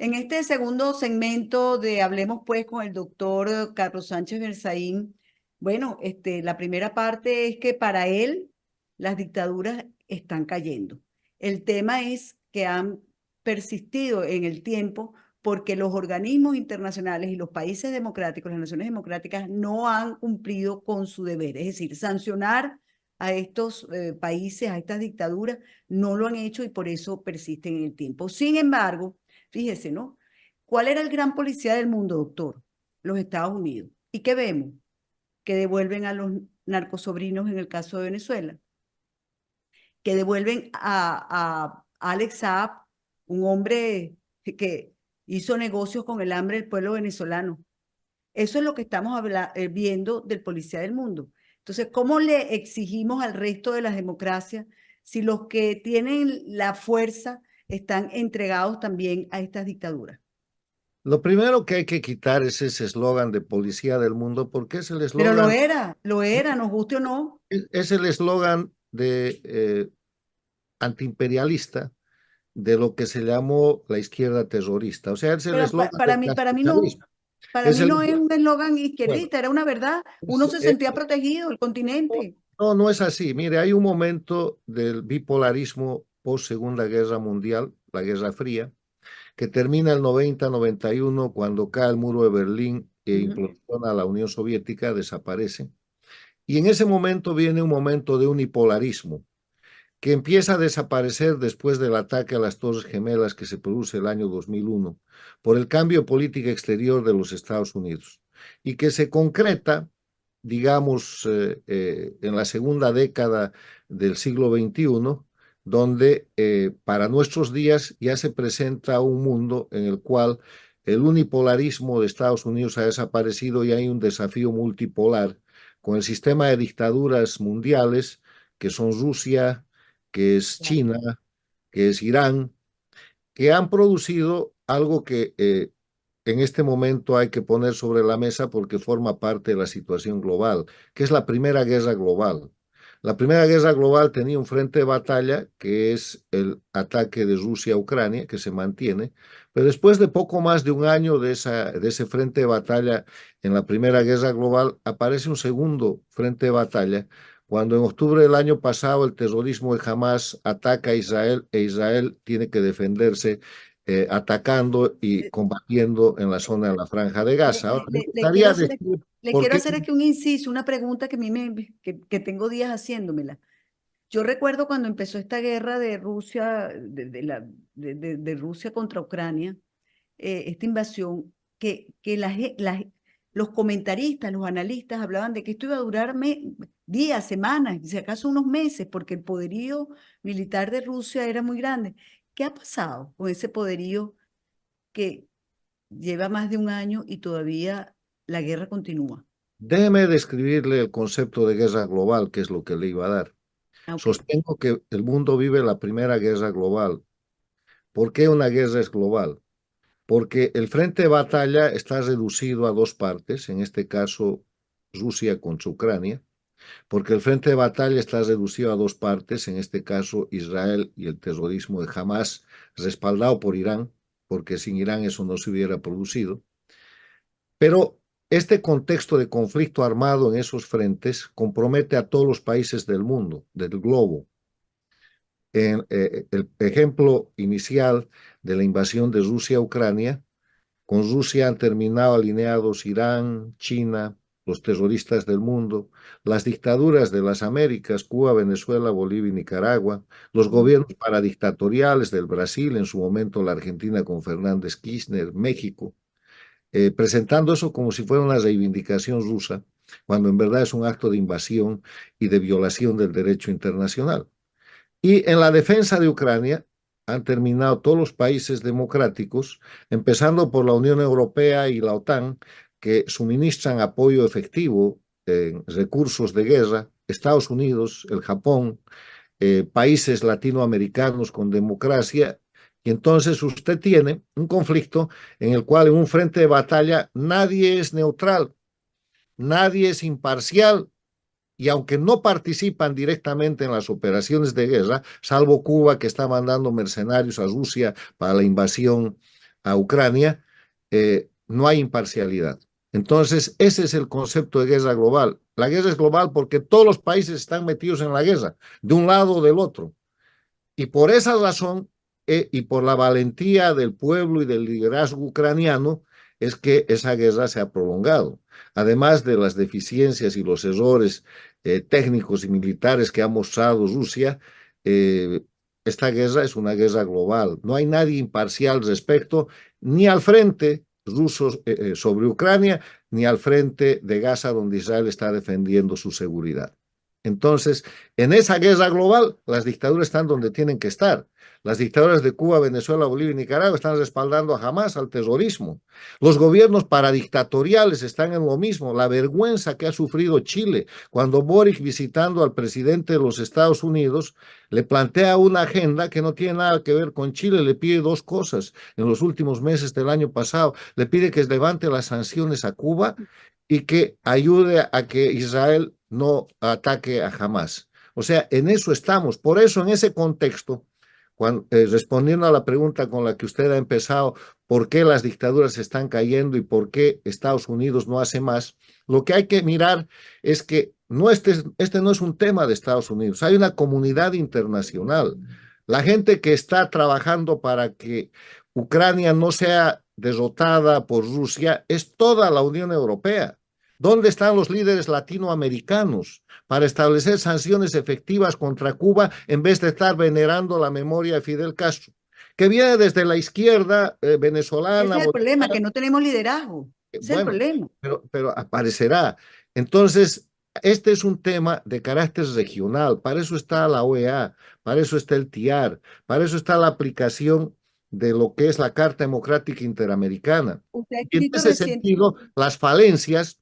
En este segundo segmento de Hablemos pues con el doctor Carlos Sánchez Berzaín, bueno, la primera parte es que para él las dictaduras están cayendo. El tema es que han persistido en el tiempo porque los organismos internacionales y los países democráticos, las naciones democráticas, no han cumplido con su deber. Es decir, sancionar a estos países, a estas dictaduras, no lo han hecho y por eso persisten en el tiempo. Sin embargo, fíjese, ¿no? ¿Cuál era el gran policía del mundo, doctor? Los Estados Unidos. ¿Y qué vemos? Que devuelven a los narcosobrinos en el caso de Venezuela, que devuelven a Alex Saab, un hombre que hizo negocios con el hambre del pueblo venezolano. Eso es lo que estamos viendo del policía del mundo. Entonces, ¿cómo le exigimos al resto de las democracias si los que tienen la fuerza están entregados también a estas dictaduras? Lo primero que hay que quitar es ese eslogan de policía del mundo, porque es el Pero eslogan, lo era, nos guste o no. es el eslogan de antiimperialista de lo que se llamó la izquierda terrorista. O sea, es el Pero eslogan del para mí no. capitalismo. Para Es mí el, no es un eslogan bueno, izquierdista, era una verdad. Uno es, se sentía protegido, el continente. no, no es así. Mire, hay un momento del bipolarismo post Segunda Guerra Mundial, la Guerra Fría, que termina el 90-91 cuando cae el muro de Berlín e Ujú. implosiona la Unión Soviética, desaparece. Y en ese momento viene un momento de unipolarismo que empieza a desaparecer después del ataque a las Torres Gemelas que se produce el año 2001 por el cambio de política exterior de los Estados Unidos y que se concreta, digamos, en la segunda década del siglo XXI, donde para nuestros días ya se presenta un mundo en el cual el unipolarismo de Estados Unidos ha desaparecido y hay un desafío multipolar con el sistema de dictaduras mundiales que son Rusia, que es Claro. China, que es Irán, que han producido algo que en este momento hay que poner sobre la mesa porque forma parte de la situación global, que es la Primera Guerra Global. La Primera Guerra Global tenía un frente de batalla, que es el ataque de Rusia a Ucrania, que se mantiene, pero después de poco más de un año de ese frente de batalla en la Primera Guerra Global, aparece un segundo frente de batalla, cuando en octubre del año pasado el terrorismo de Hamas ataca a Israel e Israel tiene que defenderse atacando y Eh, combatiendo en la zona de la Franja de Le, Gaza. Ahora, le- me le- le quiero gustaría hacer, decir le por quiero qué. hacer aquí un inciso, una pregunta que a mí que tengo días haciéndomela. Yo recuerdo cuando empezó esta guerra de Rusia, de Rusia contra Ucrania, esta invasión, que los comentaristas, los analistas hablaban de que esto iba a durar días, semanas, si acaso unos meses, porque el poderío militar de Rusia era muy grande. ¿Qué ha pasado con ese poderío que lleva más de un año y todavía la guerra continúa? Déjeme describirle el concepto de guerra global, que es lo que le iba a dar. Ah, ok. Sostengo que el mundo vive la primera guerra global. ¿Por qué una guerra es global? Porque el frente de batalla está reducido a dos partes, en este caso Rusia contra Ucrania, porque el frente de batalla está reducido a dos partes, en este caso Israel y el terrorismo de Hamas, respaldado por Irán, porque sin Irán eso no se hubiera producido. Pero este contexto de conflicto armado en esos frentes compromete a todos los países del mundo, del globo. El ejemplo inicial de la invasión de Rusia a Ucrania, con Rusia han terminado alineados Irán, China, los terroristas del mundo, las dictaduras de las Américas, Cuba, Venezuela, Bolivia y Nicaragua, los Mm. gobiernos paradictatoriales del Brasil, en su momento la Argentina con Fernández Kirchner, México, presentando eso como si fuera una reivindicación rusa, cuando en verdad es un acto de invasión y de violación del derecho internacional. Y en la defensa de Ucrania han terminado todos los países democráticos, empezando por la Unión Europea y la OTAN, que suministran apoyo efectivo en recursos de guerra, Estados Unidos, el Japón, países latinoamericanos con democracia, y entonces usted tiene un conflicto en el cual en un frente de batalla nadie es neutral, nadie es imparcial, y aunque no participan directamente en las operaciones de guerra, salvo Cuba que está mandando mercenarios a Rusia para la invasión a Ucrania, no hay imparcialidad. Entonces, ese es el concepto de guerra global. La guerra es global porque todos los países están metidos en la guerra, de un lado o del otro. Y por esa razón, y por la valentía del pueblo y del liderazgo ucraniano, es que esa guerra se ha prolongado. Además de las deficiencias y los errores técnicos y militares que ha mostrado Rusia, eh, esta guerra es una guerra global. No hay nadie imparcial respecto ni al frente ruso sobre Ucrania, ni al frente de Gaza, donde Israel está defendiendo su seguridad. Entonces, en esa guerra global, las dictaduras están donde tienen que estar. Las dictaduras de Cuba, Venezuela, Bolivia y Nicaragua están respaldando a Hamas, al terrorismo. Los gobiernos paradictatoriales están en lo mismo. La vergüenza que ha sufrido Chile cuando Boric, visitando al presidente de los Estados Unidos, le plantea una agenda que no tiene nada que ver con Chile. Le pide dos cosas en los últimos meses del año pasado. Le pide que levante las sanciones a Cuba y que ayude a que Israel no ataque a Hamas. O sea, en eso estamos. Por eso, en ese contexto, cuando, respondiendo a la pregunta con la que usted ha empezado, ¿por qué las dictaduras están cayendo y por qué Estados Unidos no hace más? Lo que hay que mirar es que no este no es un tema de Estados Unidos. Hay una comunidad internacional. La gente que está trabajando para que Ucrania no sea derrotada por Rusia es toda la Unión Europea. ¿Dónde están los líderes latinoamericanos para establecer sanciones efectivas contra Cuba en vez de estar venerando la memoria de Fidel Castro? Que viene desde la izquierda venezolana, Ese es el problema, que boliviana, no tenemos liderazgo. Ese es el bueno, problema. pero aparecerá. Entonces, este es un tema de carácter regional. Para eso está la OEA, para eso está el TIAR, para eso está la aplicación de lo que es la Carta Democrática Interamericana. Usted ha Y en escrito ese recién, sentido, las falencias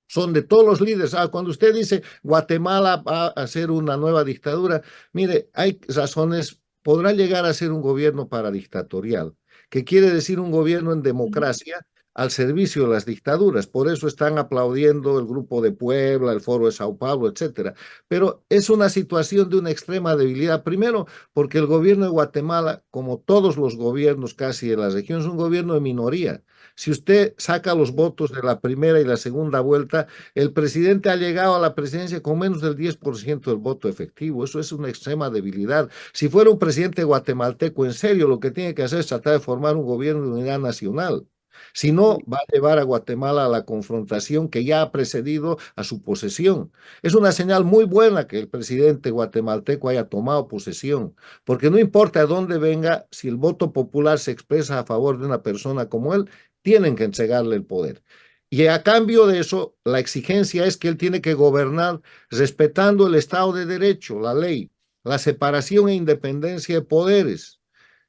son de todos los líderes. Cuando usted dice Guatemala va a ser una nueva dictadura, mire, hay razones, podrá llegar a ser un gobierno paradictatorial, que quiere decir un gobierno en democracia al servicio de las dictaduras. Por eso están aplaudiendo el Grupo de Puebla, el Foro de Sao Paulo, etcétera. Pero es una situación de una extrema debilidad. Primero, porque el gobierno de Guatemala, como todos los gobiernos casi de la región, es un gobierno de minoría. Si usted saca los votos de la primera y la segunda vuelta, el presidente ha llegado a la presidencia con menos del 10% del voto efectivo. Eso es una extrema debilidad. Si fuera un presidente guatemalteco, en serio, lo que tiene que hacer es tratar de formar un gobierno de unidad nacional. Si no, va a llevar a Guatemala a la confrontación que ya ha precedido a su posesión. Es una señal muy buena que el presidente guatemalteco haya tomado posesión, porque no importa de dónde venga, si el voto popular se expresa a favor de una persona como él, tienen que entregarle el poder. Y a cambio de eso, la exigencia es que él tiene que gobernar respetando el Estado de Derecho, la ley, la separación e independencia de poderes,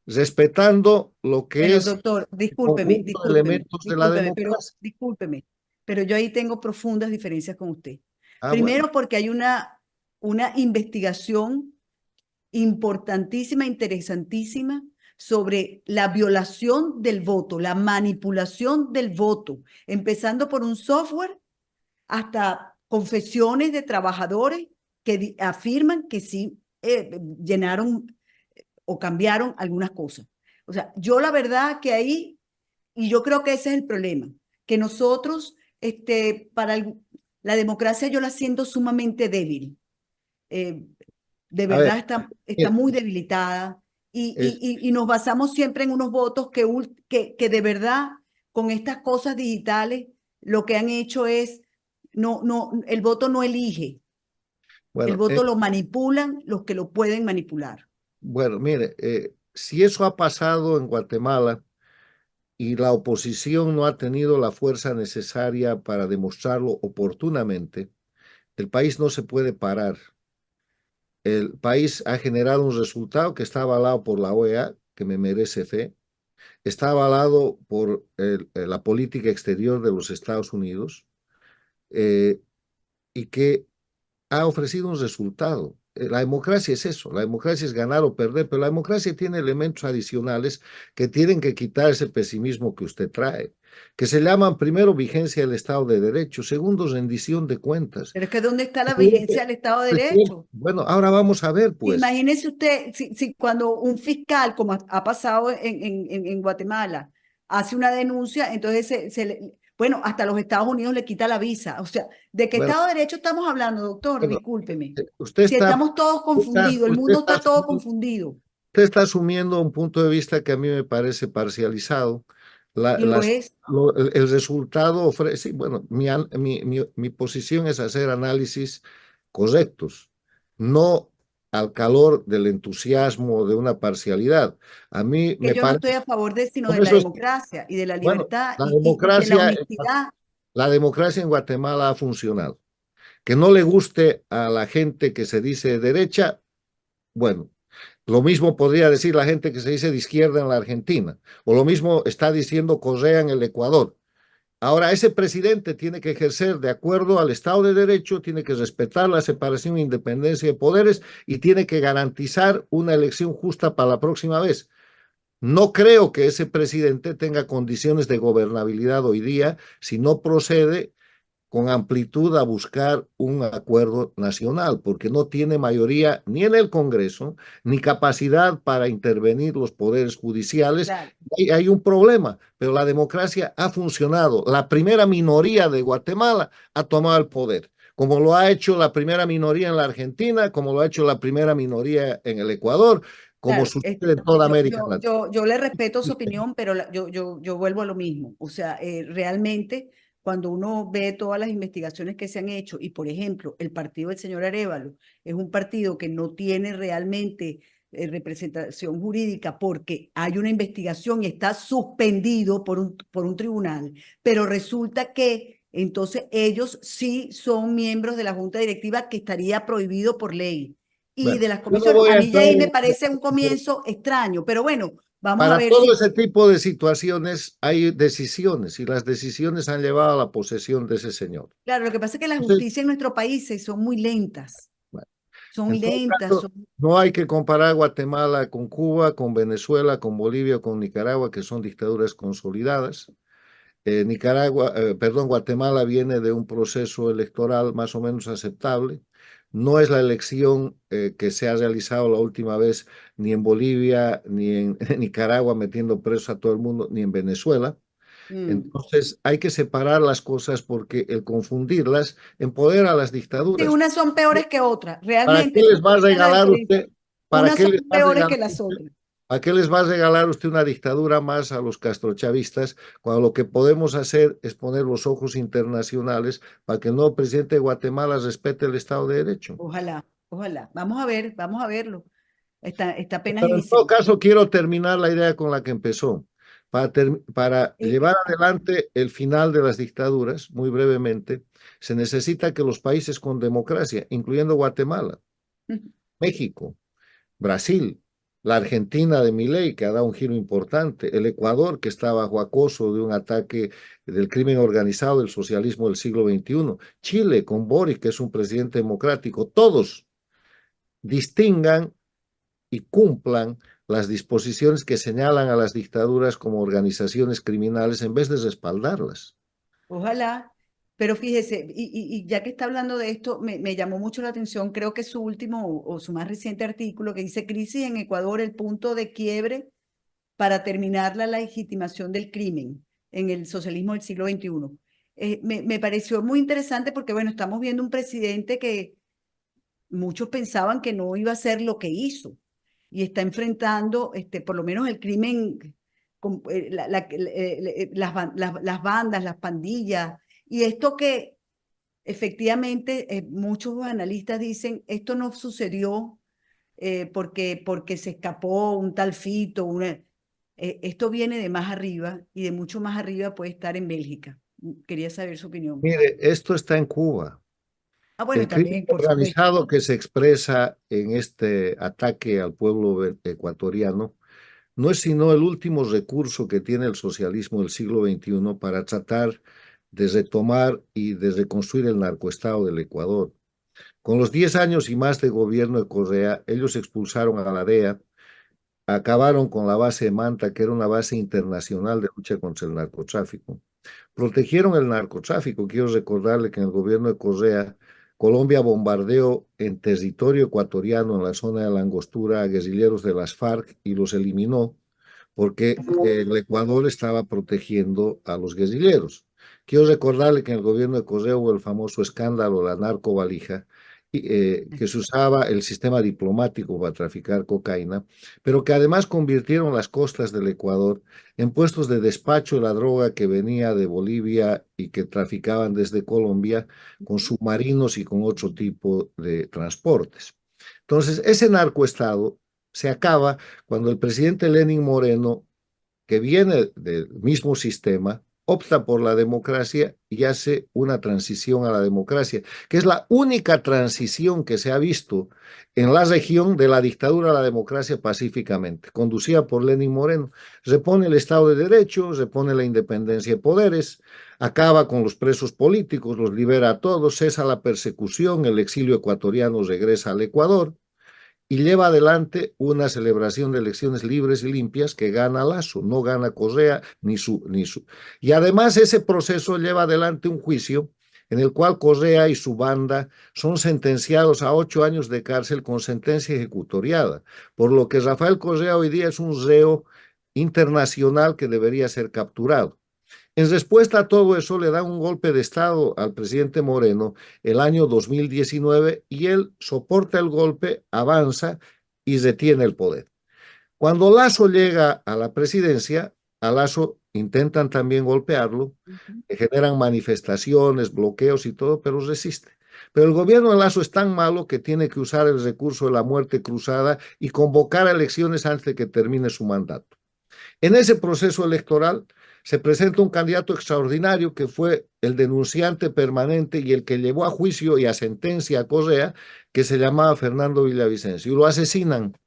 respetando lo que bueno, es doctor, el discúlpeme, conjunto de discúlpeme, elementos de la discúlpeme, pero democracia. discúlpeme, pero yo ahí tengo profundas diferencias con usted. Bueno, Primero, porque hay una investigación importantísima, interesantísima sobre la violación del voto, la manipulación del voto, empezando por un software hasta confesiones de trabajadores que afirman que sí llenaron o cambiaron algunas cosas. O sea, yo la verdad que ahí, y yo creo que ese es el problema, que nosotros, la democracia yo la siento sumamente débil. Eh, de a ver, verdad está mire, muy debilitada y, es, y nos basamos siempre en unos votos que de verdad con estas cosas digitales lo que han hecho es, el voto no elige, el bueno, voto lo manipulan los que lo pueden manipular. bueno, mire, si eso ha pasado en Guatemala y la oposición no ha tenido la fuerza necesaria para demostrarlo oportunamente, el país no se puede parar. El país ha generado un resultado que está avalado por la OEA, que me merece fe, está avalado por la política exterior de los Estados Unidos eh, y que ha ofrecido un resultado. La democracia es eso, la democracia es ganar o perder, pero la democracia tiene elementos adicionales que tienen que quitar ese pesimismo que usted trae, que se llaman primero vigencia del Estado de Derecho, segundo rendición de cuentas. Pero es que ¿dónde está la vigencia del Estado de Derecho? Bueno, ahora vamos a ver, pues. Imagínese usted, si cuando un fiscal, como ha pasado en Guatemala, hace una denuncia, entonces bueno, hasta los Estados Unidos le quita la visa. O sea, ¿de qué Bueno, Estado de Derecho estamos hablando, doctor? bueno, Discúlpeme. usted Si está, estamos todos usted está, confundidos, el usted mundo está está todo asumiendo, confundido. usted está asumiendo un punto de vista que a mí me parece parcializado. La- Y lo las- es. el resultado ofrece, sí, bueno, mi posición es hacer análisis correctos, no al calor del entusiasmo de una parcialidad. A mí Que me yo no parece, estoy a favor de, sino con de la eso, democracia y de la bueno, libertad la y de la democracia, honestidad. la democracia en Guatemala ha funcionado. Que no le guste a la gente que se dice de derecha, bueno, lo mismo podría decir la gente que se dice de izquierda en la Argentina, o lo mismo está diciendo Correa en el Ecuador. Ahora, ese presidente tiene que ejercer de acuerdo al Estado de Derecho, tiene que respetar la separación e independencia de poderes y tiene que garantizar una elección justa para la próxima vez. No creo que ese presidente tenga condiciones de gobernabilidad hoy día si no procede con amplitud a buscar un acuerdo nacional, porque no tiene mayoría ni en el Congreso, ni capacidad para intervenir los poderes judiciales. Claro, Hay un problema, pero la democracia ha funcionado. La primera minoría de Guatemala ha tomado el poder, como lo ha hecho la primera minoría en la Argentina, como lo ha hecho la primera minoría en el Ecuador, como claro. sucede en toda América Latina. Yo le respeto su opinión, pero yo vuelvo a lo mismo. O sea, realmente, cuando uno ve todas las investigaciones que se han hecho, y por ejemplo, el partido del señor Arévalo es un partido que no tiene realmente representación jurídica porque hay una investigación y está suspendido por un tribunal, pero resulta que entonces ellos sí son miembros de la junta directiva que estaría prohibido por ley y Bueno, de las yo no comisiones. voy A a mí ya entrar ahí me en... parece un comienzo extraño, pero bueno, vamos a Para ver todo si, ese tipo de situaciones hay decisiones y las decisiones han llevado a la posesión de ese señor. claro, lo que pasa es que la Entonces, justicia en nuestros países son muy lentas, bueno, son en todo lentas, caso, son, no hay que comparar Guatemala con Cuba, con Venezuela, con Bolivia, con Nicaragua, que son dictaduras consolidadas. Guatemala viene de un proceso electoral más o menos aceptable. No es la elección que se ha realizado la última vez ni en Bolivia, ni en Nicaragua metiendo preso a todo el mundo, ni en Venezuela. mm. Entonces hay que separar las cosas porque el confundirlas empodera a las Sí, dictaduras. unas son peores que otras, ¿Para qué realmente, les va a esa es la regalar diferencia. usted? ¿Para Unas qué son les va a peores regalar que las usted? otras. ¿A qué les va a regalar usted una dictadura más a los castrochavistas cuando lo que podemos hacer es poner los ojos internacionales para que el nuevo presidente de Guatemala respete el Estado de Derecho? Ojalá, ojalá. Vamos a verlo. Está apenas Pero en todo iniciando. caso, quiero terminar la idea con la que empezó. Para llevar Eh, adelante el final de las dictaduras, muy brevemente, se necesita que los países con democracia, incluyendo Guatemala, México, Brasil, la Argentina de Milei, que ha dado un giro importante, el Ecuador, que está bajo acoso de un ataque del crimen organizado del socialismo del siglo XXI, Chile, con Boric, que es un presidente democrático, todos distingan y cumplan las disposiciones que señalan a las dictaduras como organizaciones criminales en vez de respaldarlas. Ojalá, pero fíjese, y ya que está hablando de esto, me llamó mucho la atención, creo que su último o su más reciente artículo que dice Crisis en Ecuador, el punto de quiebre para terminar la legitimación del crimen en el socialismo del siglo XXI. Me pareció muy interesante porque, bueno, estamos viendo un presidente que muchos pensaban que no iba a hacer lo que hizo y está enfrentando, por lo menos el crimen, las bandas, las pandillas, y esto que efectivamente muchos analistas dicen, esto no sucedió porque se escapó un tal Fito, esto viene de más arriba y de mucho más arriba puede estar en Bélgica. Quería saber su opinión. Mire, esto está en Cuba. Ah, bueno, El crimen también, por supuesto. organizado que se expresa en este ataque al pueblo ecuatoriano no es sino el último recurso que tiene el socialismo del siglo XXI para tratar de retomar y de reconstruir el narcoestado del Ecuador. Con los 10 años y más de gobierno de Correa, ellos expulsaron a la DEA, acabaron con la base de Manta, que era una base internacional de lucha contra el narcotráfico. Protegieron el narcotráfico. Quiero recordarle que en el gobierno de Correa, Colombia bombardeó en territorio ecuatoriano, en la zona de la Angostura, a guerrilleros de las FARC y los eliminó porque el Ecuador estaba protegiendo a los guerrilleros. Quiero recordarle que en el gobierno de Correa hubo el famoso escándalo, la narcovalija, que se usaba el sistema diplomático para traficar cocaína, pero que además convirtieron las costas del Ecuador en puestos de despacho de la droga que venía de Bolivia y que traficaban desde Colombia con submarinos y con otro tipo de transportes. Entonces, ese narcoestado se acaba cuando el presidente Lenín Moreno, que viene del mismo sistema, opta por la democracia y hace una transición a la democracia, que es la única transición que se ha visto en la región de la dictadura a la democracia pacíficamente, conducida por Lenín Moreno. Repone el Estado de Derecho, repone la independencia de poderes, acaba con los presos políticos, los libera a todos, cesa la persecución, el exilio ecuatoriano regresa al Ecuador y lleva adelante una celebración de elecciones libres y limpias que gana Lasso, no gana Correa ni su. Y además ese proceso lleva adelante un juicio en el cual Correa y su banda son sentenciados a 8 años de cárcel con sentencia ejecutoriada, por lo que Rafael Correa hoy día es un reo internacional que debería ser capturado. En respuesta a todo eso, le dan un golpe de Estado al presidente Moreno el año 2019 y él soporta el golpe, avanza y detiene el poder. Cuando Lasso llega a la presidencia, a Lasso intentan también golpearlo, generan manifestaciones, bloqueos y todo, pero resiste. Pero el gobierno de Lasso es tan malo que tiene que usar el recurso de la muerte cruzada y convocar a elecciones antes de que termine su mandato. En ese proceso electoral se presenta un candidato extraordinario que fue el denunciante permanente y el que llevó a juicio y a sentencia a Correa, que se llamaba Fernando Villavicencio, y lo asesinan,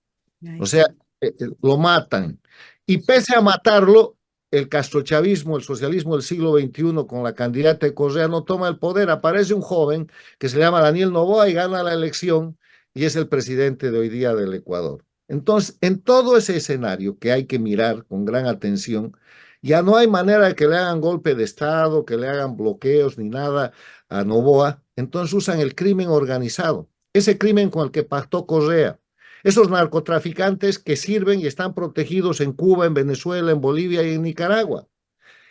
Ay, o sea, sí. lo matan. Y pese a matarlo, el castrochavismo, el socialismo del siglo XXI con la candidata de Correa no toma el poder. Aparece un joven que se llama Daniel Noboa y gana la elección y es el presidente de hoy día del Ecuador. Entonces, en todo ese escenario que hay que mirar con gran atención, ya no hay manera de que le hagan golpe de Estado, que le hagan bloqueos ni nada a Noboa. Entonces usan el crimen organizado, ese crimen con el que pactó Correa. Esos narcotraficantes que sirven y están protegidos en Cuba, en Venezuela, en Bolivia y en Nicaragua.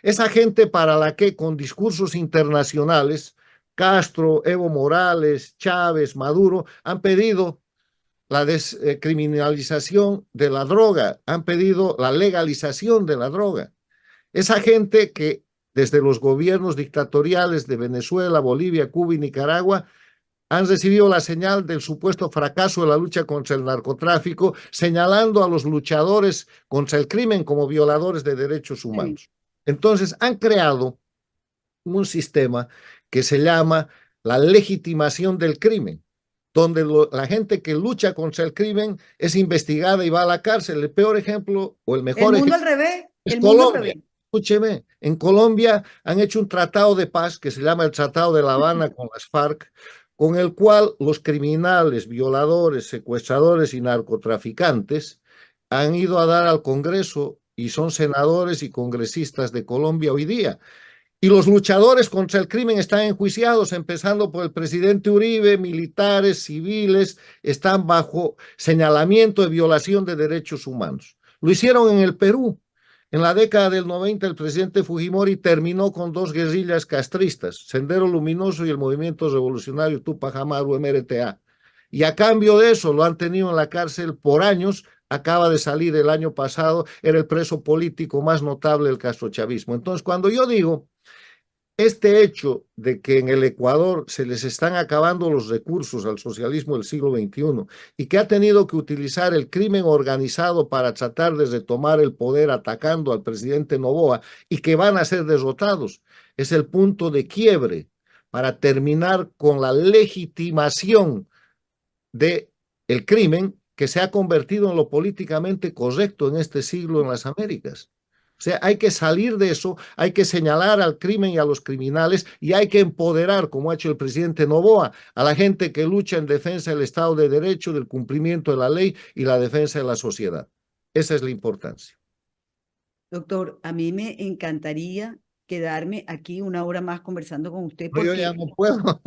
Esa gente para la que con discursos internacionales, Castro, Evo Morales, Chávez, Maduro, han pedido la descriminalización de la droga, han pedido la legalización de la droga. Esa gente que desde los gobiernos dictatoriales de Venezuela, Bolivia, Cuba y Nicaragua han recibido la señal del supuesto fracaso de la lucha contra el narcotráfico, señalando a los luchadores contra el crimen como violadores de derechos Sí. humanos. Entonces, han creado un sistema que se llama la legitimación del crimen, donde la gente que lucha contra el crimen es investigada y va a la cárcel. El peor ejemplo o el El mejor mundo ejemplo al revés, es el mundo al Colombia. revés. Escúcheme, en Colombia han hecho un tratado de paz que se llama el Tratado de La Habana con las FARC, con el cual los criminales, violadores, secuestradores y narcotraficantes han ido a dar al Congreso y son senadores y congresistas de Colombia hoy día. Y los luchadores contra el crimen están enjuiciados, empezando por el presidente Uribe, militares, civiles, están bajo señalamiento de violación de derechos humanos. Lo hicieron en el Perú. En la década del 90, el presidente Fujimori terminó con dos guerrillas castristas, Sendero Luminoso y el Movimiento Revolucionario Tupac Amaru, MRTA. Y a cambio de eso lo han tenido en la cárcel por años. Acaba de salir el año pasado, era el preso político más notable del castrochavismo. Entonces, cuando yo digo este hecho de que en el Ecuador se les están acabando los recursos al socialismo del siglo XXI y que ha tenido que utilizar el crimen organizado para tratar de retomar el poder atacando al presidente Noboa y que van a ser derrotados, es el punto de quiebre para terminar con la legitimación del crimen que se ha convertido en lo políticamente correcto en este siglo en las Américas. O sea, hay que salir de eso, hay que señalar al crimen y a los criminales y hay que empoderar, como ha hecho el presidente Noboa, a la gente que lucha en defensa del Estado de Derecho, del cumplimiento de la ley y la defensa de la sociedad. Esa es la importancia. Doctor, a mí me encantaría quedarme aquí una hora más conversando con usted No, yo ya porque no puedo.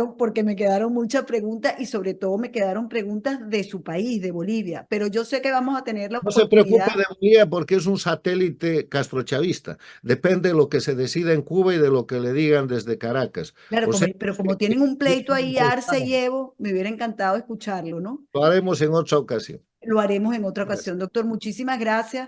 porque me quedaron muchas preguntas y sobre todo me quedaron preguntas de su país, de Bolivia. Pero yo sé que vamos a tener la No se preocupe oportunidad, de Bolivia porque es un satélite castrochavista. Depende de lo que se decida en Cuba y de lo que le digan desde Caracas. claro, O sea, pero como tienen un pleito ahí, Arce y Evo, me hubiera encantado escucharlo, ¿no? lo haremos en otra ocasión. Lo haremos en otra Gracias. ocasión. Doctor, muchísimas gracias.